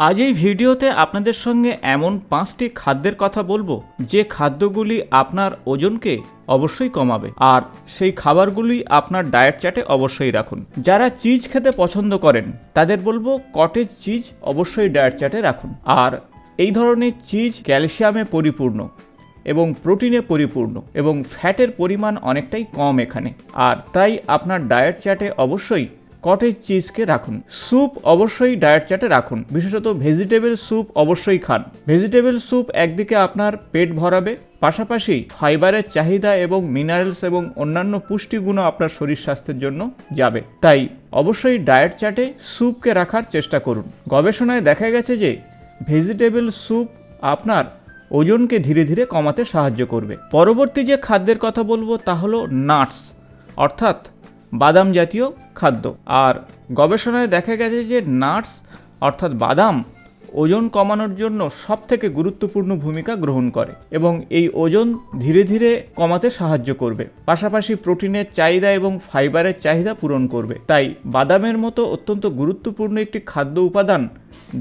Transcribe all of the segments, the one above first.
আজ এই ভিডিওতে আপনাদের সঙ্গে এমন 5টি খাদ্যের কথা বলবো যে খাদ্যগুলি আপনার ওজনকে অবশ্যই কমাবে, আর সেই খাবারগুলি আপনার ডায়েট চার্টে অবশ্যই রাখুন। যারা চিজ খেতে পছন্দ করেন তাদের বলবো কটেজ চিজ অবশ্যই ডায়েট চার্টে রাখুন। আর এই ধরনের চিজ ক্যালসিয়ামে পরিপূর্ণ এবং প্রোটিনে পরিপূর্ণ এবং ফ্যাটের পরিমাণ অনেকটাই কম এখানে, আর তাই আপনার ডায়েট চার্টে অবশ্যই কটেজ চিজকে রাখুন। স্যুপ অবশ্যই ডায়েট চার্টে রাখুন, বিশেষত ভেজিটেবল স্যুপ অবশ্যই খান। ভেজিটেবল স্যুপ একদিকে আপনার পেট ভরাবে, পাশাপাশি ফাইবারের চাহিদা এবং মিনারেলস এবং অন্যান্য পুষ্টিগুণও আপনার শরীর স্বাস্থ্যের জন্য যাবে। তাই অবশ্যই ডায়েট চার্টে স্যুপকে রাখার চেষ্টা করুন। গবেষণায় দেখা গেছে যে ভেজিটেবল স্যুপ আপনার ওজনকে ধীরে ধীরে কমাতে সাহায্য করবে। পরবর্তী যে খাদ্যের কথা বলবো তা হলো নাটস, অর্থাৎ বাদাম জাতীয় খাদ্য। আর গবেষণায় দেখা গেছে যে নাটস অর্থাৎ বাদাম ওজন কমানোর জন্য সবথেকে গুরুত্বপূর্ণ ভূমিকা গ্রহণ করে এবং এই ওজন ধীরে ধীরে কমাতে সাহায্য করবে, পাশাপাশি প্রোটিনের চাহিদা এবং ফাইবারের চাহিদা পূরণ করবে। তাই বাদামের মতো অত্যন্ত গুরুত্বপূর্ণ একটি খাদ্য উপাদান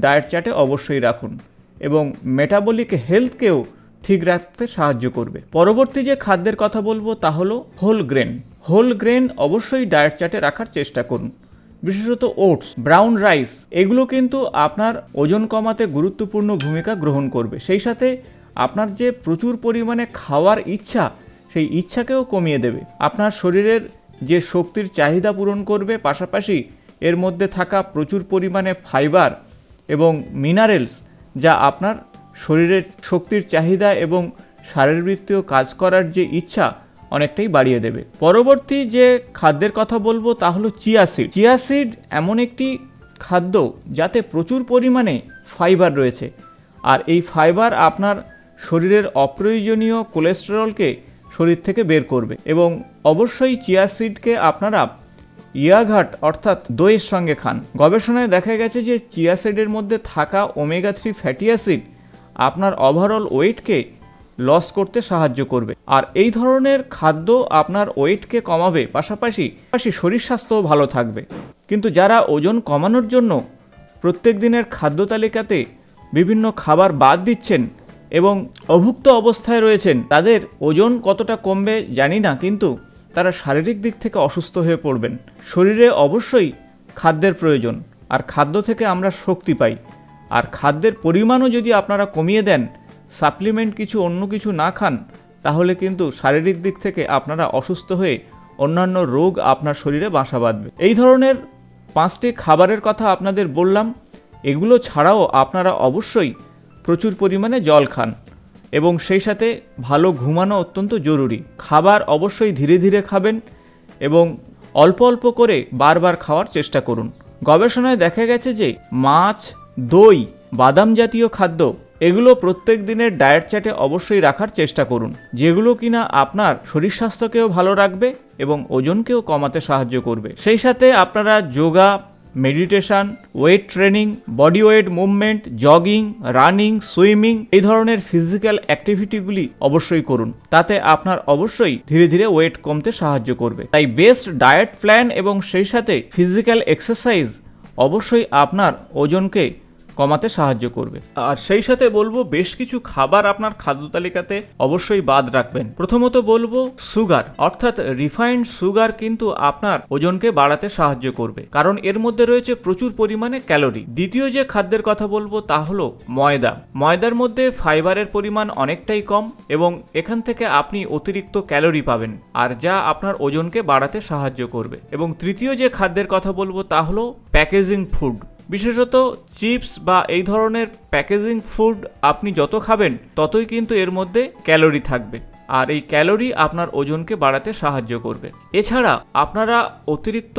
ডায়েট চার্টে অবশ্যই রাখুন এবং মেটাবলিক হেলথকেও ঠিক রাখতে সাহায্য করবে। পরবর্তী যে খাদ্যের কথা বলবো তা হলো হোল গ্রেন। হোল গ্রেন অবশ্যই ডায়েট চার্টে রাখার চেষ্টা করুন, বিশেষত ওটস, ব্রাউন রাইস, এগুলো কিন্তু আপনার ওজন কমাতে গুরুত্বপূর্ণ ভূমিকা গ্রহণ করবে। সেই সাথে আপনার যে প্রচুর পরিমাণে খাওয়ার ইচ্ছা, সেই ইচ্ছাকেও কমিয়ে দেবে। আপনার শরীরের যে শক্তির চাহিদা পূরণ করবে, পাশাপাশি এর মধ্যে থাকা প্রচুর পরিমাণে ফাইবার এবং মিনারেলস যা আপনার শরীরের শক্তির চাহিদা এবং শারীরবৃত্তীয় কাজ করার যে ইচ্ছা অনেকটাই বাড়িয়ে দেবে। পরবর্তী যে খাদ্যের কথা বলবো তা হলো চিয়া সিড। চিয়া সিড এমন একটি খাদ্য যাতে প্রচুর পরিমাণে ফাইবার রয়েছে, আর এই ফাইবার আপনার শরীরের অপ্রয়োজনীয় কোলেস্টেরলকে শরীর থেকে বের করবে এবং অবশ্যই চিয়া সিডকে আপনারা ইয়াঘাট অর্থাৎ দইয়ের সঙ্গে খান। গবেষণায় দেখা গেছে যে চিয়া সিডের মধ্যে থাকা ওমেগা 3 ফ্যাটি অ্যাসিড আপনার ওভারঅল ওয়েটকে লস করতে সাহায্য করবে, আর এই ধরনের খাদ্য আপনার ওয়েটকে কমাবে, পাশাপাশি শরীর স্বাস্থ্যও ভালো থাকবে। কিন্তু যারা ওজন কমানোর জন্য প্রত্যেক দিনের খাদ্য তালিকাতে বিভিন্ন খাবার বাদ দিচ্ছেন এবং অভুক্ত অবস্থায় রয়েছেন, তাদের ওজন কতটা কমবে জানি না, কিন্তু তারা শারীরিক দিক থেকে অসুস্থ হয়ে পড়বেন। শরীরে অবশ্যই খাদ্যের প্রয়োজন, আর খাদ্য থেকে আমরা শক্তি পাই, আর খাদ্যের পরিমাণও যদি আপনারা কমিয়ে দেন, সাপ্লিমেন্ট কিছু অন্য কিছু না খান, তাহলে কিন্তু শারীরিক দিক থেকে আপনারা অসুস্থ হয়ে অন্যান্য রোগ আপনার শরীরে বাসা বাঁধবে। এই ধরনের 5টি খাবারের কথা আপনাদের বললাম। এগুলো ছাড়াও আপনারা অবশ্যই প্রচুর পরিমাণে জল খান এবং সেই সাথে ভালো ঘুমানো অত্যন্ত জরুরি। খাবার অবশ্যই ধীরে ধীরে খাবেন এবং অল্প অল্প করে বারবার খাওয়ার চেষ্টা করুন। গবেষণায় দেখা গেছে যে মাছ, দই, বাদাম জাতীয় খাদ্য এগুলো প্রত্যেক দিনের ডায়েট চার্টে অবশ্যই রাখার চেষ্টা করুন, যেগুলো কিনা আপনার শরীর স্বাস্থ্যকেও ভালো রাখবে এবং ওজনকেও কমাতে সাহায্য করবে। সেই সাথে আপনারা yoga, meditation, weight training, body weight movement, jogging, running, swimming, এই ধরনের ফিজিক্যাল অ্যাক্টিভিটিগুলি অবশ্যই করুন। তাতে আপনার অবশ্যই ধীরে ধীরে ওয়েট কমতে সাহায্য করবে। তাই বেস্ট ডায়েট প্ল্যান এবং সেই সাথে ফিজিক্যাল এক্সারসাইজ অবশ্যই আপনার ওজনকে কমাতে সাহায্য করবে। আর সেই সাথে বলবো বেশ কিছু খাবার আপনার খাদ্য তালিকাতে অবশ্যই বাদ রাখবেন। প্রথমত বলবো সুগার, অর্থাৎ রিফাইন্ড সুগার কিন্তু আপনার ওজনকে বাড়াতে সাহায্য করবে, কারণ এর মধ্যে রয়েছে প্রচুর পরিমাণে ক্যালোরি। দ্বিতীয় যে খাদ্যের কথা বলবো তা হলো ময়দা। ময়দার মধ্যে ফাইবারের পরিমাণ অনেকটাই কম এবং এখান থেকে আপনি অতিরিক্ত ক্যালোরি পাবেন, আর যা আপনার ওজনকে বাড়াতে সাহায্য করবে। এবং তৃতীয় যে খাদ্যের কথা বলবো তা হলো প্যাকেজিং ফুড, বিশেষত চিপস বা এই ধরনের প্যাকেজিং ফুড আপনি যত খাবেন ততই কিন্তু এর মধ্যে ক্যালোরি থাকবে, আর এই ক্যালোরি আপনার ওজনকে বাড়াতে সাহায্য করবে। এছাড়া আপনারা অতিরিক্ত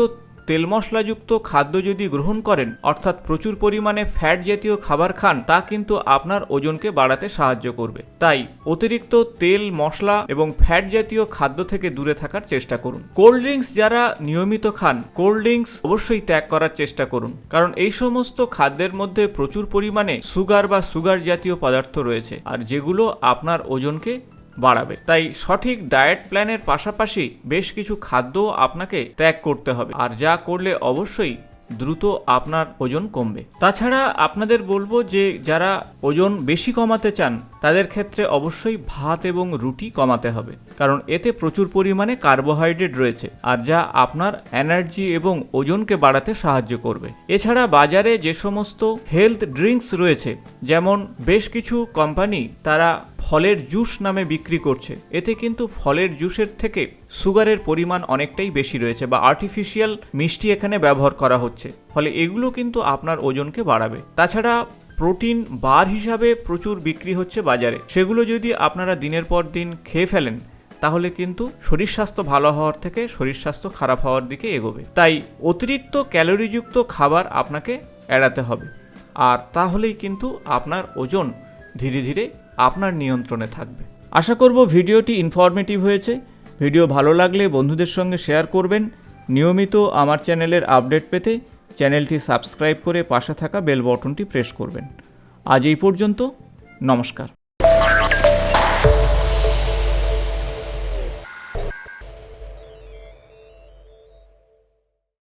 তেল মশলাযুক্ত খাদ্য যদি গ্রহণ করেন, অর্থাৎ প্রচুর পরিমাণে ফ্যাট জাতীয় খাবার খান, তা কিন্তু আপনার ওজনকে বাড়াতে সাহায্য করবে। তাই অতিরিক্ত তেল, মশলা এবং ফ্যাট জাতীয় খাদ্য থেকে দূরে থাকার চেষ্টা করুন। কোল্ড ড্রিঙ্কস যারা নিয়মিত খান, কোল্ড ড্রিঙ্কস অবশ্যই ত্যাগ করার চেষ্টা করুন, কারণ এই সমস্ত খাদ্যের মধ্যে প্রচুর পরিমাণে সুগার বা সুগার জাতীয় পদার্থ রয়েছে, আর যেগুলো আপনার ওজনকে বাড়াবে। তাই সঠিক ডায়েট প্ল্যানের পাশাপাশি বেশ কিছু খাদ্য আপনাকে ত্যাগ করতে হবে, আর যা করলে অবশ্যই দ্রুত আপনার ওজন কমবে। তাছাড়া আপনাদের বলবো যে যারা ওজন বেশি কমাতে চান তাদের ক্ষেত্রে অবশ্যই ভাত এবং রুটি কমাতে হবে, কারণ এতে প্রচুর পরিমাণে কার্বোহাইড্রেট রয়েছে আর যা আপনার এনার্জি এবং ওজনকে বাড়াতে সাহায্য করবে। এছাড়া বাজারে যে সমস্ত হেলথ ড্রিঙ্কস রয়েছে, যেমন বেশ কিছু কোম্পানি তারা ফলের জুস নামে বিক্রি করছে, এতে কিন্তু ফলের জুসের থেকে সুগারের পরিমাণ অনেকটাই বেশি রয়েছে বা আর্টিফিশিয়াল মিষ্টি এখানে ব্যবহার করা হচ্ছে, ফলে এগুলো কিন্তু আপনার ওজনকে বাড়াবে। তাছাড়া প্রোটিন বার হিসাবে প্রচুর বিক্রি হচ্ছে বাজারে, সেগুলো যদি আপনারা দিনের পর দিন খেয়ে ফেলেন তাহলে কিন্তু শরীর স্বাস্থ্য ভালো হওয়ার থেকে শরীর স্বাস্থ্য খারাপ হওয়ার দিকে এগোবে। তাই অতিরিক্ত ক্যালোরিযুক্ত খাবার আপনাকে এড়াতে হবে, আর তাহলেই কিন্তু আপনার ওজন ধীরে ধীরে আপনার নিয়ন্ত্রণে থাকবে। আশা করব ভিডিওটি ইনফরমেটিভ হয়েছে। ভিডিও ভালো লাগলে বন্ধুদের সঙ্গে শেয়ার করবেন। নিয়মিত আমার চ্যানেলের আপডেট পেতে চ্যানেলটি সাবস্ক্রাইব করে পাশে থাকা বেল বটনটি প্রেস করবেন। আজ এই পর্যন্ত, নমস্কার।